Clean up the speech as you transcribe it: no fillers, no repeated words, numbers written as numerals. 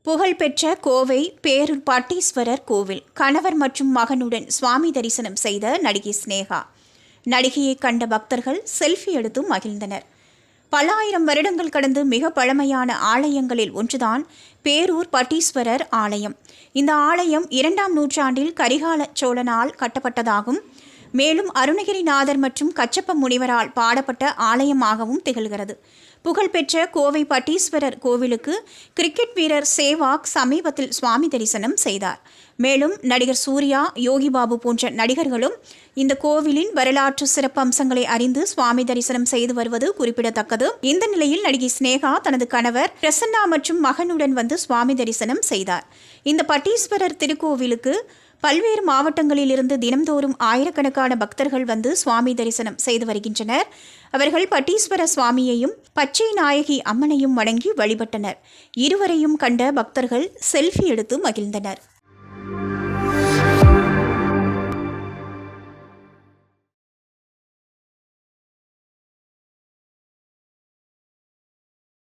புகழ்பெற்ற கோவை பேரூர் பட்டீஸ்வரர் கோவில். கணவர் மற்றும் மகனுடன் சுவாமி தரிசனம் செய்த நடிகை ஸ்னேகா. நடிகையை கண்ட பக்தர்கள் செல்ஃபி எடுத்து மகிழ்ந்தனர். பல ஆயிரம் வருடங்கள் கடந்து மிக பழமையான ஆலயங்களில் ஒன்றுதான் பேரூர் பட்டீஸ்வரர் ஆலயம். இந்த ஆலயம் 2ஆம் நூற்றாண்டில் கரிகால சோழனால் கட்டப்பட்டதாகும். மேலும் அருணகிரிநாதர் மற்றும் கச்சப்ப முனிவரால் பாடப்பட்ட ஆலயமாகவும் திகழ்கிறது. புகழ்பெற்ற கோவை பட்டீஸ்வரர் கோவிலுக்கு கிரிக்கெட் வீரர் சேவாக் சமீபத்தில் சுவாமி தரிசனம் செய்தார். மேலும் நடிகர் சூர்யா, யோகி பாபு போன்ற நடிகர்களும் இந்த கோவிலின் வரலாற்று சிறப்பு அம்சங்களை அறிந்து சுவாமி தரிசனம் செய்து வருவது குறிப்பிடத்தக்கது. இந்த நிலையில் நடிகை ஸ்னேகா தனது கணவர் பிரசன்னா மற்றும் மகனுடன் வந்து சுவாமி தரிசனம் செய்தார். இந்த பட்டீஸ்வரர் திருக்கோவிலுக்கு பல்வேறு மாவட்டங்களில் இருந்து தினம்தோறும் ஆயிரக்கணக்கான பக்தர்கள் வந்து சுவாமி தரிசனம் செய்து வருகின்றனர். அவர்கள் பட்டீஸ்வர சுவாமியையும் பச்சை நாயகி அம்மனையும் வணங்கி வழிபட்டனர். இருவரையும் கண்ட பக்தர்கள் செல்ஃபி எடுத்து மகிழ்ந்தனர்.